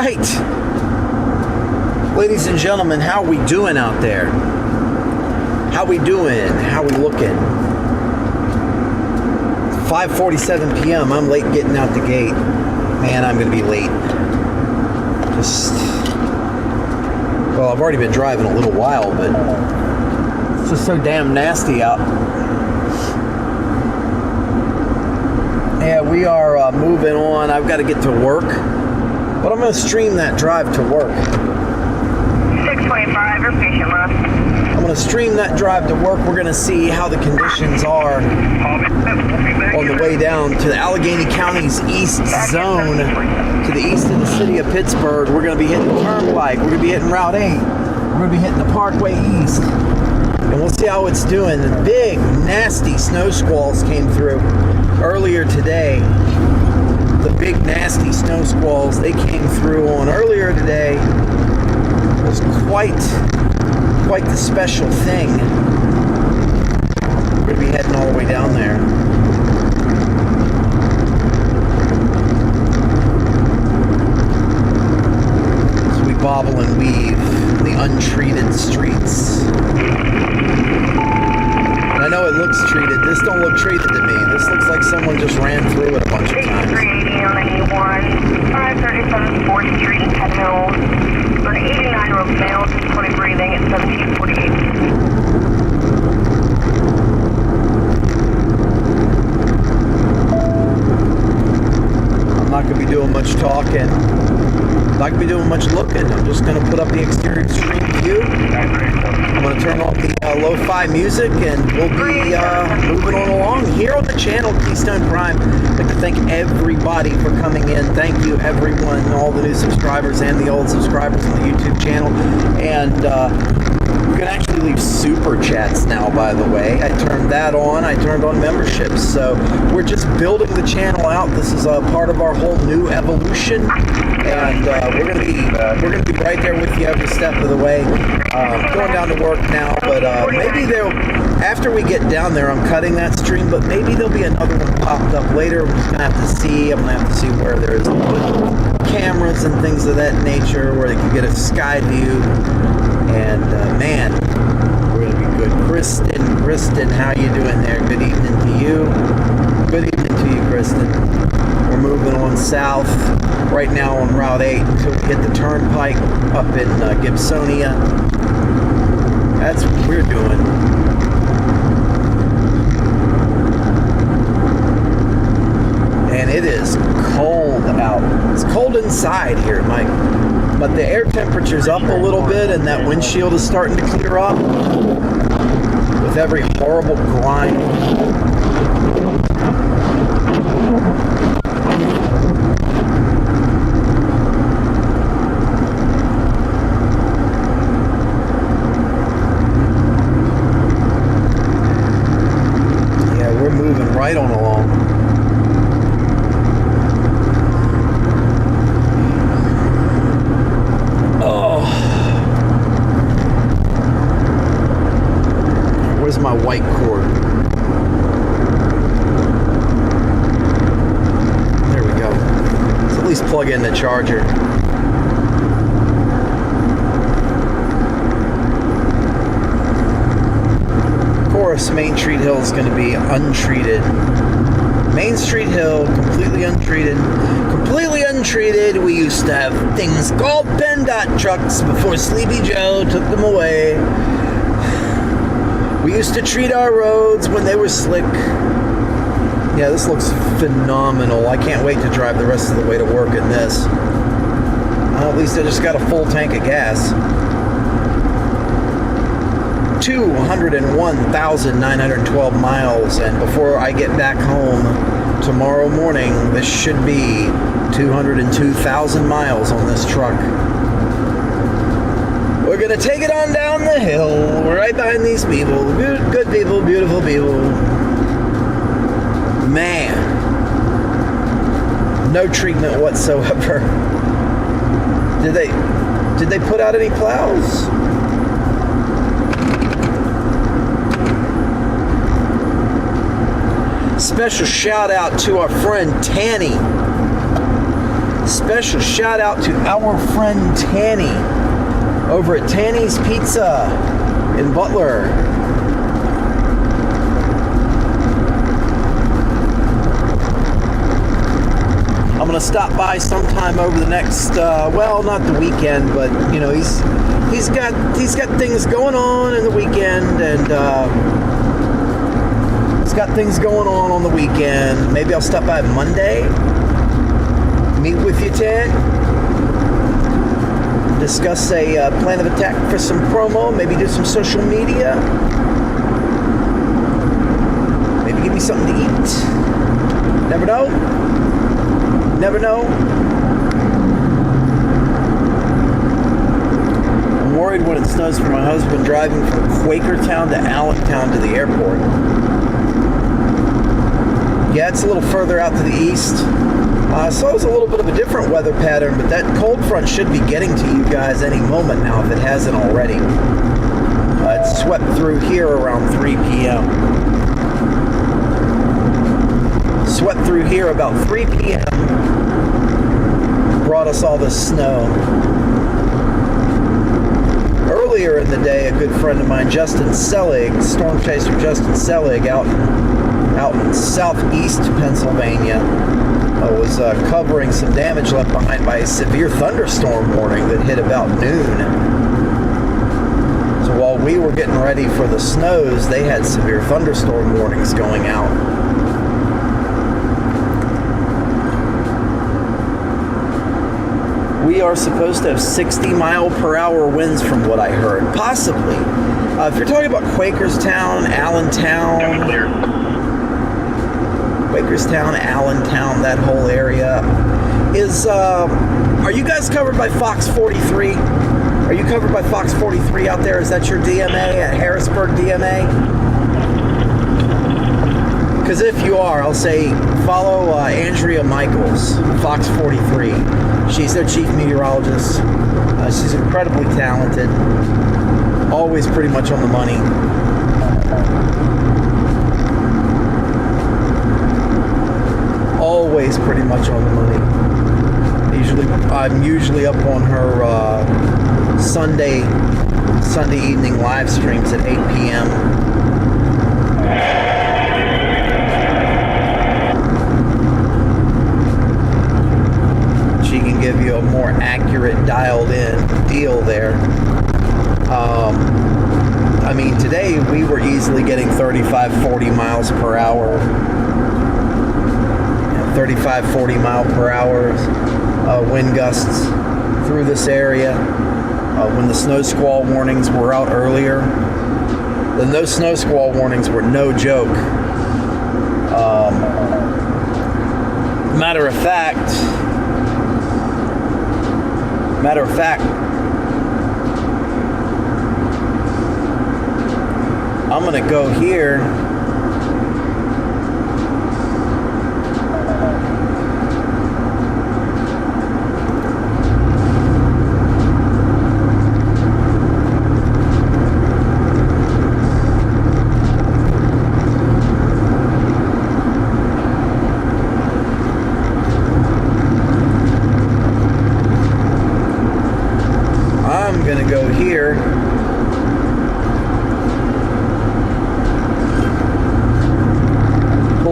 right. Ladies and gentlemen, how we doing out there? How we doing? How we looking? 5:47 p.m. I'm late getting out the gate. Man, I'm going to be late. Well, I've already been driving a little while, but it's just so damn nasty out. Yeah, we are moving on. I've got to get to work, but I'm going to stream that drive to work. 625, your patient left. I'm going to stream that drive to work. We're going to see how the conditions are on the way down to the Allegheny County's east zone, to the east of the city of Pittsburgh. We're going to be hitting the Turnpike. We're going to be hitting Route 8. We're going to be hitting the Parkway East. And we'll see how it's doing. The big, nasty snow squalls came through earlier today. The big, nasty snow squalls, they came through on earlier today. It was quite the special thing. We're going to be heading all the way down there. As we bobble and weave in the untreated streets. And I know it looks treated. This don't look treated to me. This looks like someone just ran through it a bunch of times. 380 on 91, 537 4th Street, Penn Hills. For an 89-year-old male, 20 breathing at 1748. I'm not going to be doing much talking. I'm not going to be doing much looking. I'm just going to put up the exterior stream view. I'm going to turn off the lo-fi music, and we'll be moving on along here on the channel, Keystone Prime. I'd like to thank everybody for coming in. Thank you, everyone, all the new subscribers and the old subscribers on the YouTube channel. And you can actually leave super chats now, by the way. I turned that on. I turned on memberships. So we're just building the channel out. This is a part of our whole new evolution, and we're gonna be right there with you every step of the way. Going down to work now, but maybe after we get down there, I'm cutting that stream, but maybe there'll be another one popped up later. We're just gonna have to see. I'm gonna have to see where there's cameras and things of that nature, where they can get a sky view. And man, we're gonna be good. Kristen, how you doing there? Good evening to you. Good evening to you, Kristen. We're moving on south right now on Route 8 until we hit the Turnpike up in Gibsonia. That's what we're doing. And it is cold out. It's cold inside here, Mike. But the air temperature's up a little bit, and that windshield is starting to clear up with every horrible grind. Yeah, we're moving right on along. My white cord. There we go. Let's at least plug in the charger. Of course, Main Street Hill is going to be untreated. Main Street Hill, completely untreated. Completely untreated. We used to have things called PennDOT trucks before Sleepy Joe took them away. We used to treat our roads when they were slick. Yeah, this looks phenomenal. I can't wait to drive the rest of the way to work in this. At least I just got a full tank of gas. 201,912 miles, and before I get back home tomorrow morning, this should be 202,000 miles on this truck. We're going to take it on down the hill. We're right behind these people. Good people, beautiful people. Man. No treatment whatsoever. Did they put out any plows? Special shout out to our friend Tanny. Special shout out to our friend Tanny over at Tanny's Pizza in Butler. I'm gonna stop by sometime over the next, well, not the weekend, but you know, he's got things going on in the weekend, and he's got things going on the weekend. Maybe I'll stop by Monday, meet with you, Tan, discuss a plan of attack for some promo, maybe do some social media, maybe give me something to eat. Never know. Never know. I'm worried when it snows for my husband driving from Quakertown to Allentown to the airport. Yeah, it's a little further out to the east. So it's a little bit of a different weather pattern, but that cold front should be getting to you guys any moment now if it hasn't already. It swept through here around 3 p.m. Swept through here about 3 p.m. Brought us all this snow. Earlier in the day, a good friend of mine, Justin Selig, storm chaser Justin Selig, out in southeast Pennsylvania, was covering some damage left behind by a severe thunderstorm warning that hit about noon. So while we were getting ready for the snows, they had severe thunderstorm warnings going out. We are supposed to have 60-mile-per-hour winds from what I heard. Possibly. If you're talking about Quakerstown, Allentown, that whole area, are you guys covered by Fox 43? Are you covered by Fox 43 out there? Is that your DMA at Harrisburg DMA? Because if you are, I'll say follow Andrea Michaels, Fox 43. She's their chief meteorologist. She's incredibly talented. Always pretty much on the money. Always pretty much on the money. I'm usually up on her Sunday evening live streams at 8 p.m. She can give you a more accurate, dialed-in deal there. I mean, today we were easily getting 35, 40 miles per hour. 35, 40 mile per hour wind gusts through this area. When the snow squall warnings were out earlier, then those snow squall warnings were no joke. Matter of fact, I'm gonna go here.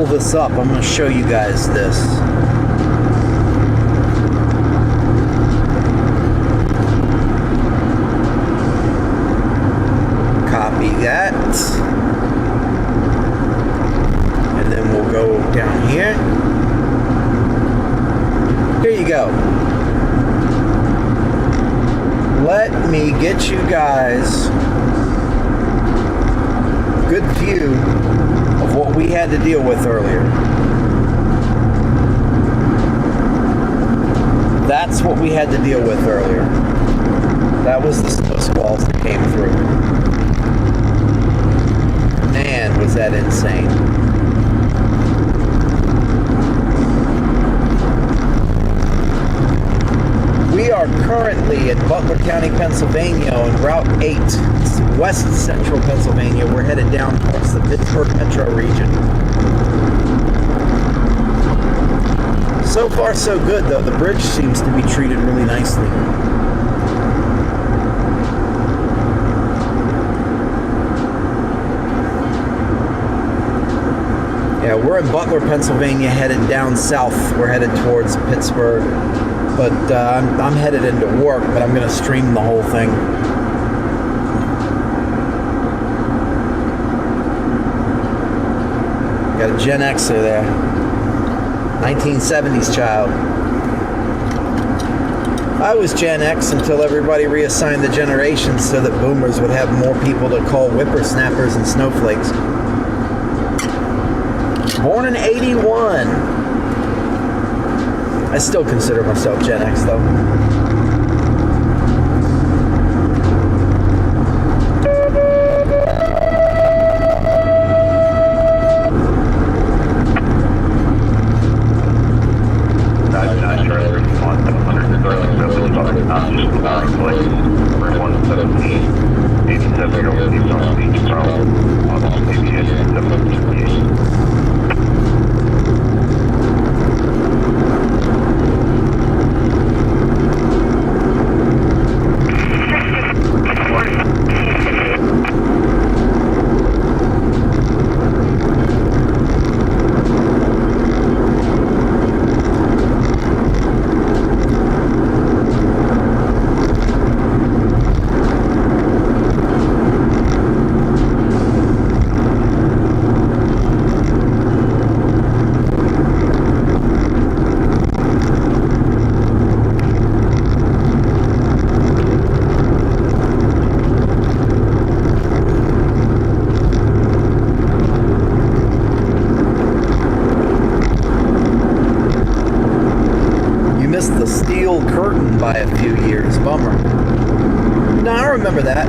This up. I'm going to show you guys this. Copy that. And then we'll go down here. Here you go. Let me get you guys a good view of what we had to deal with earlier. That's what we had to deal with earlier. That was the snow squalls that came through. Man, was that insane. We are currently in Butler County, Pennsylvania on Route 8. It's west central Pennsylvania. We're headed down towards the Pittsburgh metro region. So So far, so good, though. The bridge seems to be treated really nicely. Yeah, we're in Butler, Pennsylvania, headed down south. We're headed towards Pittsburgh. But I'm headed into work, but I'm going to stream the whole thing. Got a Gen Xer there. 1970s child. I was Gen X until everybody reassigned the generations so that boomers would have more people to call whippersnappers and snowflakes. Born in 81. I still consider myself Gen X, though. The steel curtain by a few years. Bummer. No, I remember that.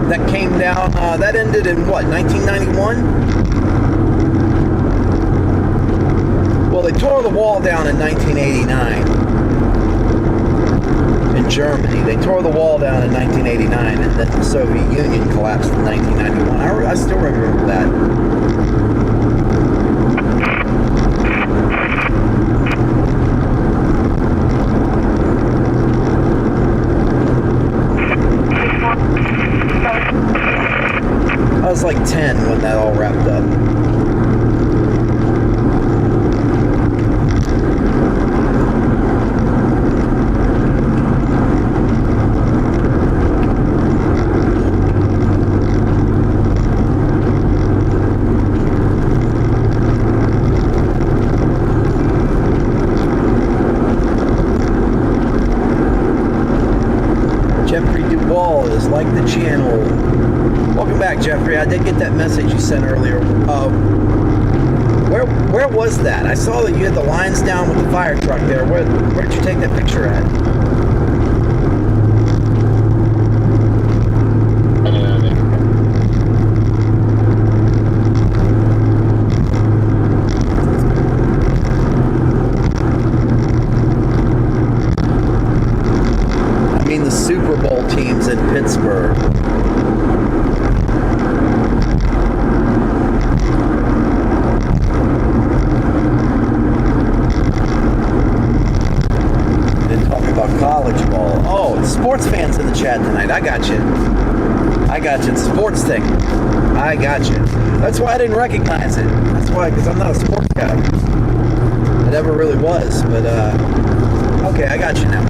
That came down, that ended in what, 1991? Well, they tore the wall down in 1989 in Germany. They tore the wall down in 1989, and then the Soviet Union collapsed in 1991. I still remember that. I was like 10 when that all wrapped up. Jeffrey Duvall is like the channel. Welcome back, Jeffrey. I did get that message you sent earlier. Where was that? I saw that you had the lines down with the fire truck there. Where did you take that picture at? I mean the Super Bowl teams in Pittsburgh. College ball. Oh, sports fans in the chat tonight. I got you. It's a sports thing. I got you. That's why I didn't recognize it. That's why, because I'm not a sports guy. I never really was, but okay, I got you now.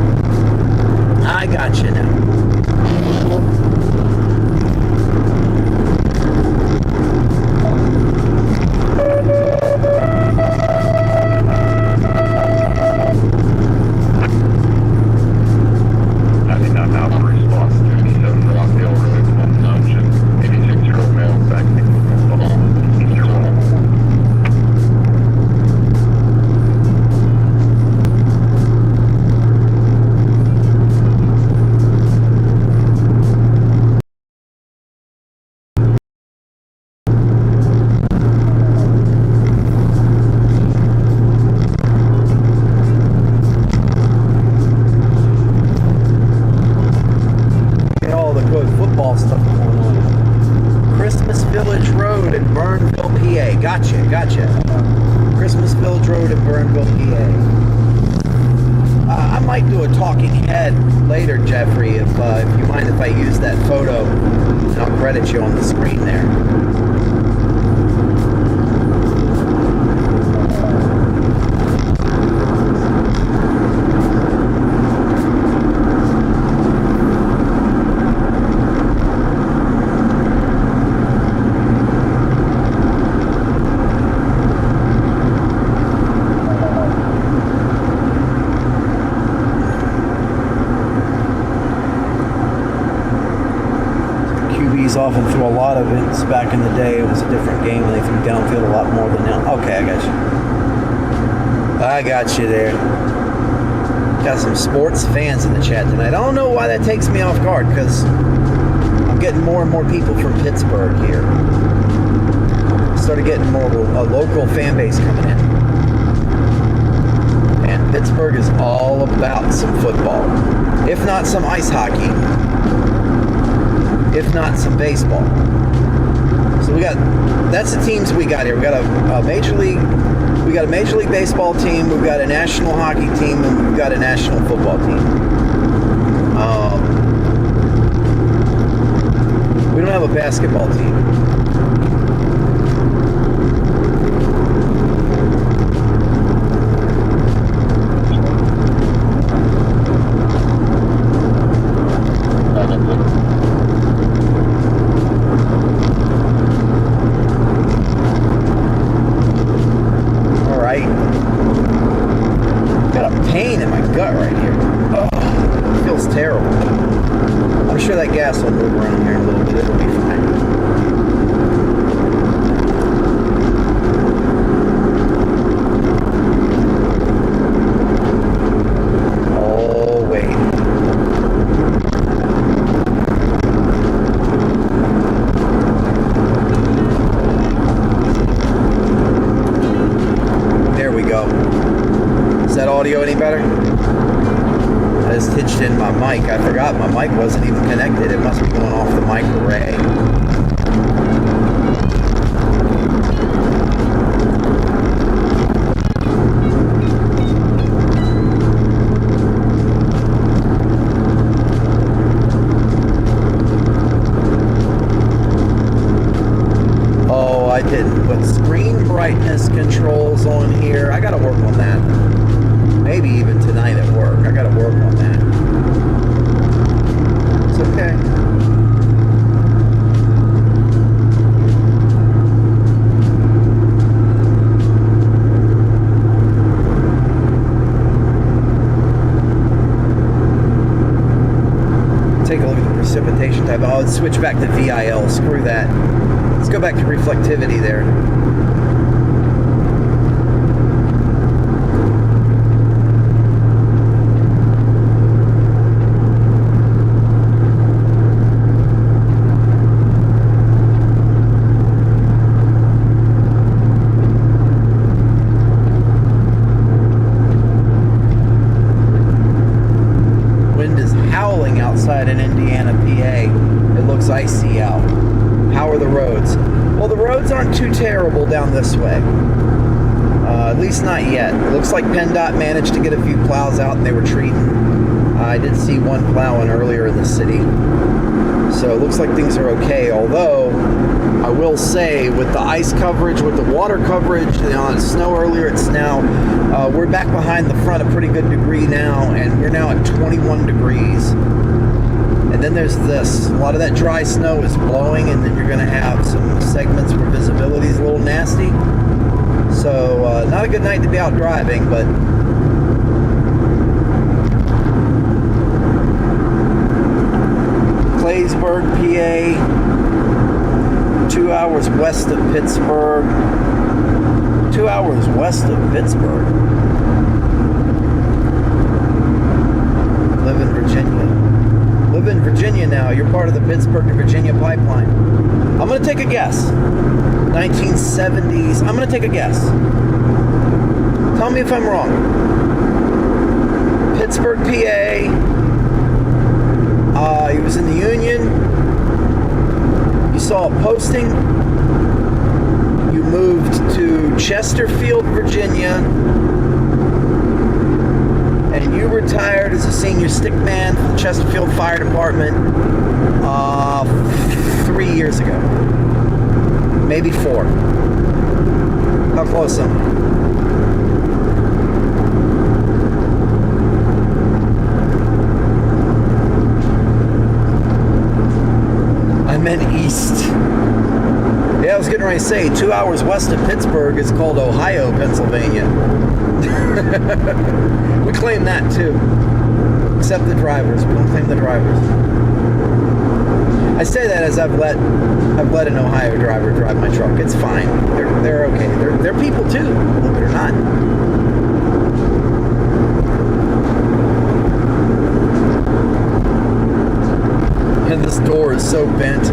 Christmas Village Road in Burnville, PA. I might do a talking head later, Jeffrey, if you mind if I use that photo, and I'll credit you on the screen there. Often threw a lot of it back in the day. It was a different game, and they threw downfield a lot more than now. Okay, I got you there. Got some sports fans in the chat tonight. I don't know why that takes me off guard, because I'm getting more and more people from Pittsburgh here. Started getting more a local fan base coming in. And Pittsburgh is all about some football, if not some ice hockey, if not some baseball. So that's the teams we got here. We got a major league baseball team, we've got a national hockey team, and we've got a national football team. We don't have a basketball team. Gas will move around here a little bit. It'll be fine. Oh, wait. There we go. Is that audio any better? I just hitched in my mic. I forgot my mic wasn't even connected. It must be going off the mic array. Oh, I didn't put screen brightness controls on here. I gotta work on that. Maybe even tonight at work. I gotta work on that. It's okay. Take a look at the precipitation type. Oh, let's switch back to VIL. Screw that. Let's go back to reflectivity there. Outside in Indiana, PA, it looks icy out. How are the roads? Well, the roads aren't too terrible down this way. At least not yet. It looks like PennDOT managed to get a few plows out and they were treating. I did see one plowing earlier in the city. So it looks like things are okay. Although, I will say, with the ice coverage, with the water coverage, the snow earlier, it's now, we're back behind the front a pretty good degree now, and we're now at 21 degrees. And then there's this. A lot of that dry snow is blowing, and then you're going to have some segments where visibility is a little nasty. So, not a good night to be out driving, but Claysburg, PA, 2 hours west of Pittsburgh. 2 hours west of Pittsburgh. Live in Virginia. Live in Virginia now. You're part of the Pittsburgh to Virginia pipeline. I'm going to take a guess. 1970s. I'm going to take a guess. Tell me if I'm wrong. Pittsburgh, PA. He was in the Union. You saw a posting. You moved to Chesterfield, Virginia, and you retired as a senior stickman for the Chesterfield Fire Department 3 years ago. Maybe 4. How close am I? I meant east. Yeah, I was getting ready to say 2 hours west of Pittsburgh is called Ohio, Pennsylvania. We claim that too. Except the drivers. We don't claim the drivers. I say that as I've let an Ohio driver drive my truck. It's fine. They're okay. They're people too, believe it or not. And this door is so bent.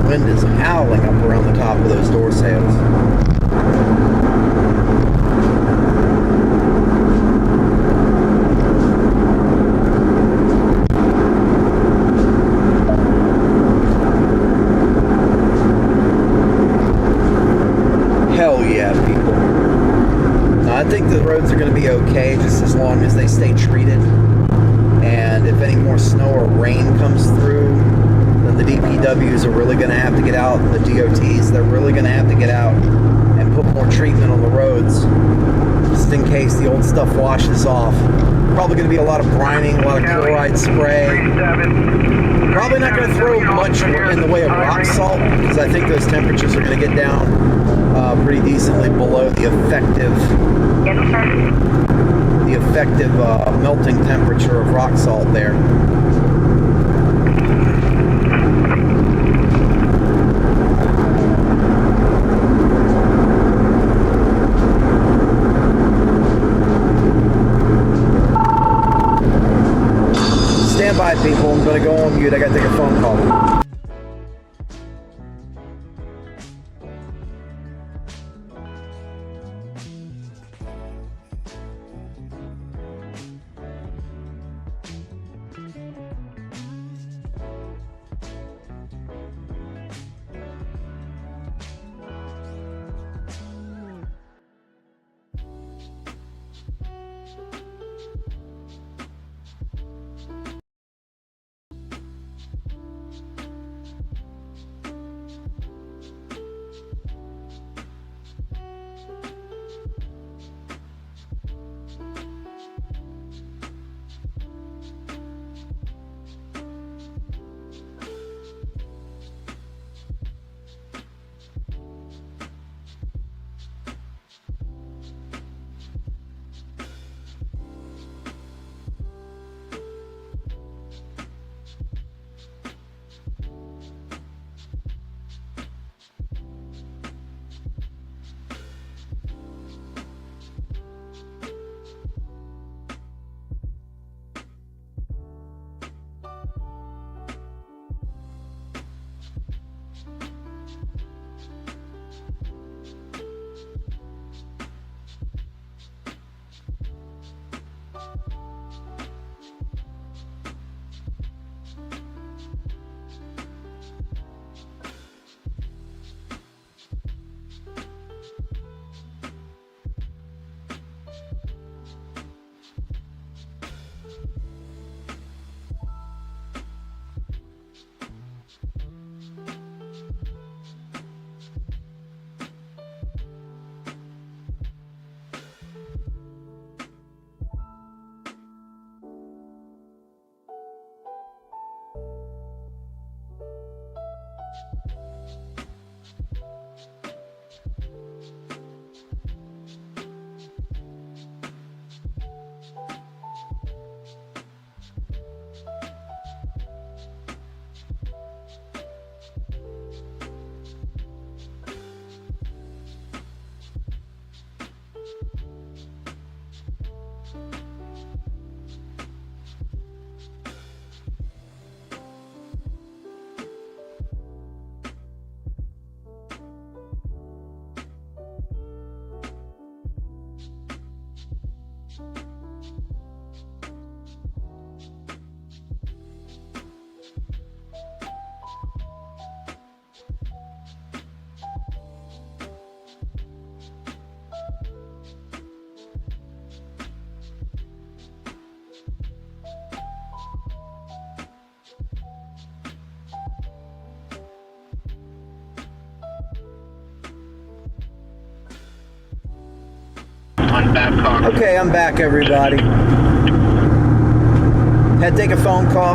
Wind is howling up around the top of those door sails. Hell yeah, people. Now, I think the roads are going to be okay just as long as they stay treated. And if any more snow or rain comes through, then the DPWs are really going to have to get out, and the DOTs, they're really going to have to get out and put more treatment on the roads, just in case the old stuff washes off. Probably going to be a lot of brining, a lot of chloride spray. Probably not going to throw much in the way of rock salt, because I think those temperatures are going to get down pretty decently below the effective melting temperature of rock salt there. Stand by, people. I'm going to go on mute. I got to take a phone call. 1 Babcock. Okay, I'm back, everybody. Had to take a phone call.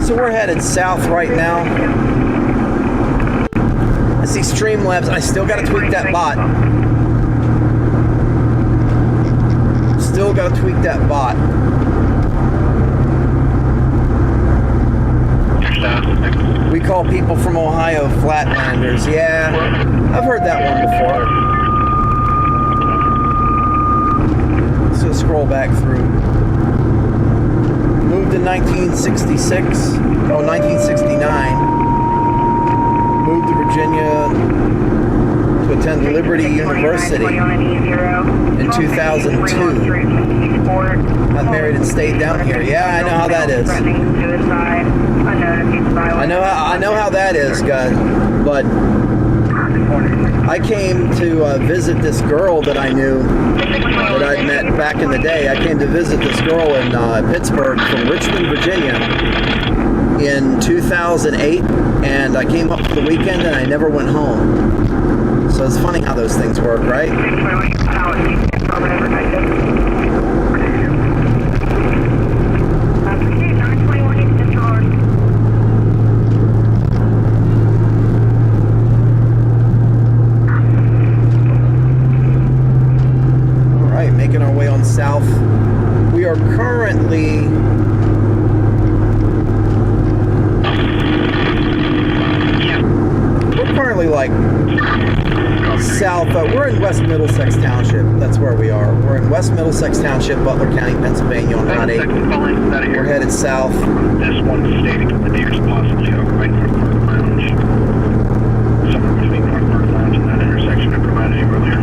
So we're headed south right now. I see Streamlabs. I still got to tweak that bot. We call people from Ohio flatlanders. Yeah, I've heard that one before. So scroll back through. Moved in 1969. Moved to Virginia to attend Liberty University in 2002. Got married and stayed down here. Yeah, I know how that is. I know how that is, guys. But I came to visit this girl that I knew, that I'd met back in the day. I came to visit this girl in Pittsburgh from Richmond, Virginia in 2008, and I came up for the weekend and I never went home. So it's funny how those things work, right? Making our way on south. We are currently like south. We're in West Middlesex Township. That's where we are. We're in West Middlesex Township, Butler County, Pennsylvania on Route 8. We're headed south. This one stating the nearest possibly overnight North Park Lounge. Somewhere between North Park Lounge and that intersection I provided you earlier.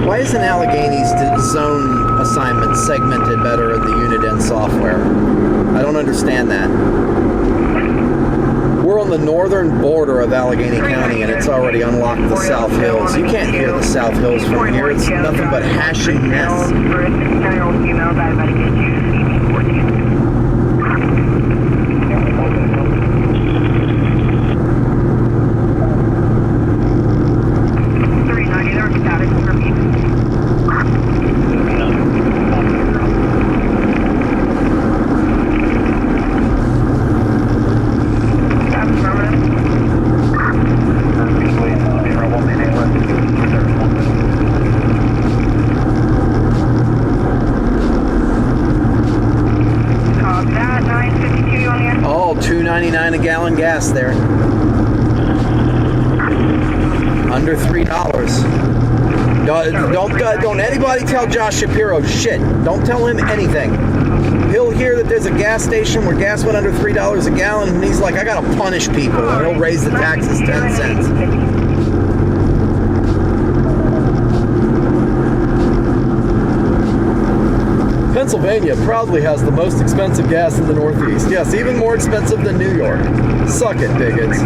Why isn't Allegheny's zone assignment segmented better in the Uniden software? I don't understand that. We're on the northern border of Allegheny County and it's already unlocked the South Hills. You can't hear the South Hills from here. It's nothing but hashing mess. $2.99 a gallon gas there. Under $3. Don't anybody tell Josh Shapiro shit. Don't tell him anything. He'll hear that there's a gas station where gas went under $3 a gallon, and he's like, I gotta punish people, and he'll raise the taxes 10 cents. Pennsylvania proudly has the most expensive gas in the Northeast. Yes, even more expensive than New York. Suck it, bigots.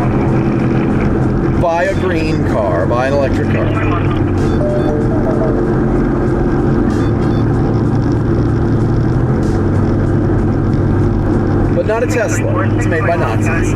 Buy a green car. Buy an electric car. But not a Tesla. It's made by Nazis.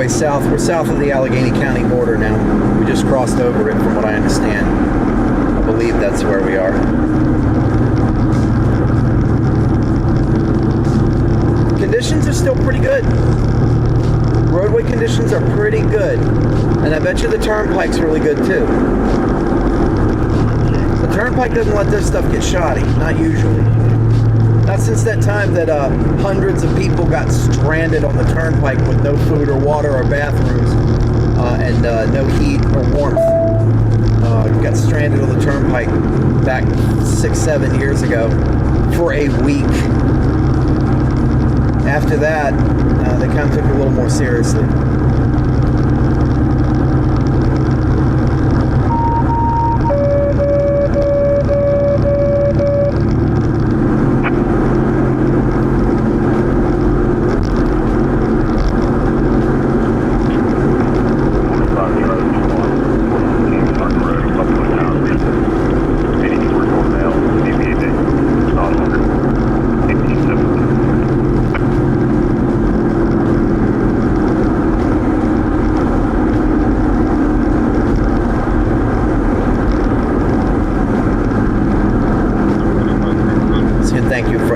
South. We're south of the Allegheny County border now. We just crossed over it from what I understand. I believe that's where we are. Conditions are still pretty good. Roadway conditions are pretty good. And I bet you the turnpike's really good too. The turnpike doesn't let this stuff get shoddy. Not usually. Not since that time that hundreds of people got stranded on the turnpike with no food or water or bathrooms and no heat or warmth. Got stranded on the turnpike back 6-7 years ago for a week. after that, they kind of took it a little more seriously.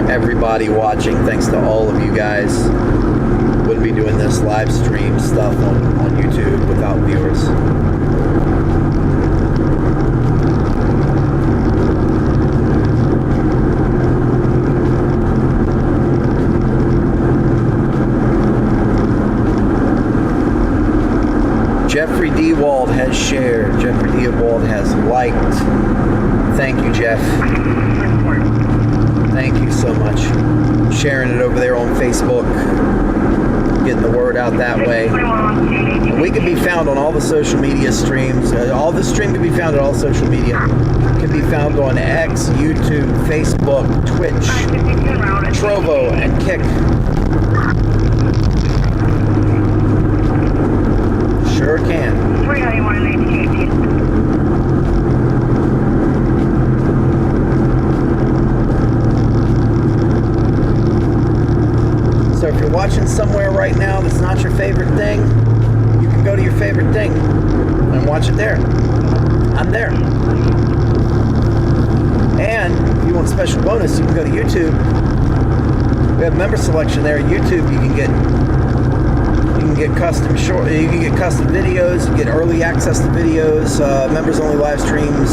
Everybody watching, thanks to all of you guys. Wouldn't be doing this live stream stuff on YouTube without viewers. Jeffrey Dewald has shared. Jeffrey Dewald has liked. Thank you, Jeff. Thank you so much. Sharing it over there on Facebook, getting the word out that way. And we can be found on all the social media streams. All the stream can be found on all social media. It can be found on X, YouTube, Facebook, Twitch, Trovo, and Kick. Sure can. So if you're watching somewhere right now that's not your favorite thing, you can go to your favorite thing and watch it there. I'm there. And if you want special bonus, you can go to YouTube. We have member selection there. YouTube, you can get custom you can get custom videos, you get early access to videos, members only live streams,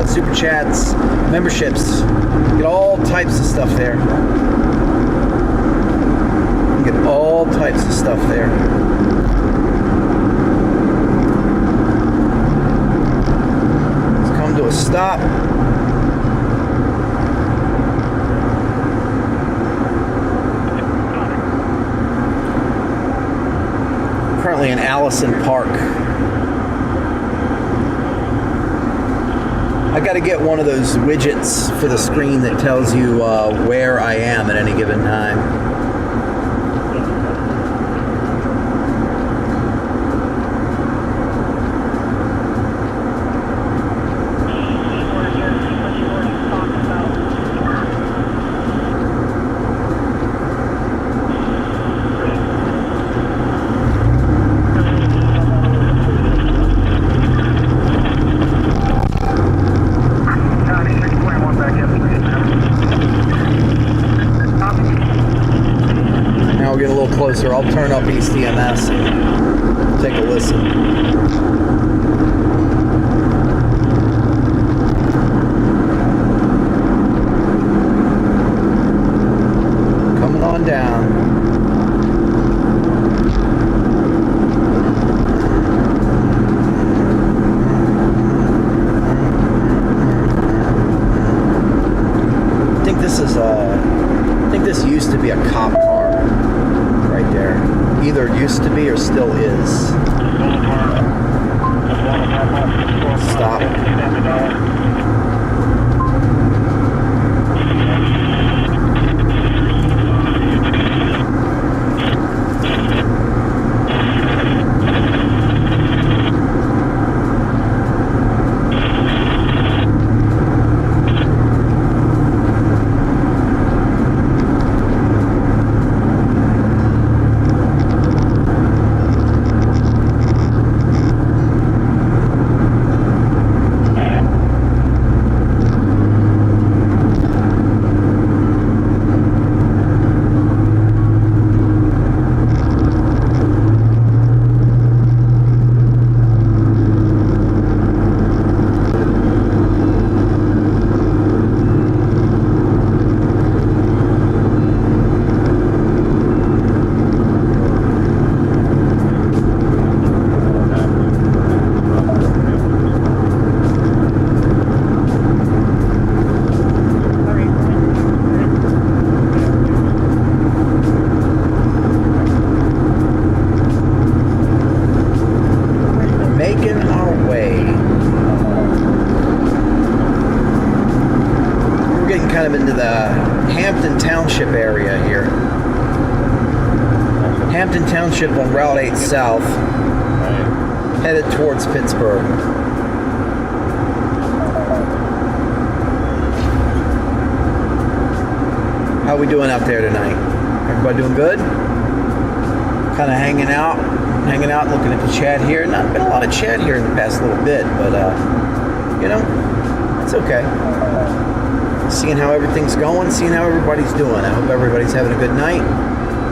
super chats, memberships. You get all types of stuff there. Get all types of stuff there. Let's come to a stop. Currently in Allison Park. I got to get one of those widgets for the screen that tells you where I am at any given time. Closer, I'll turn up East EMS and take a listen. Coming on down. I think this used to be a cop car. Right there. Either used to be or still is. making our way. We're getting kind of into the Hampton Township area here. Hampton Township on Route 8 South, headed towards Pittsburgh. How we doing out there tonight? Everybody doing good? Kind of hanging out, looking at the chat here. Not been a lot of chat here in the past little bit, but you know, it's okay. Seeing how everything's going, seeing how everybody's doing. I hope everybody's having a good night.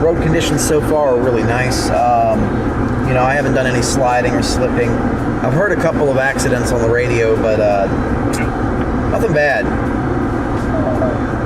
Road conditions so far are really nice. You know, I haven't done any sliding or slipping. I've heard a couple of accidents on the radio, but nothing bad.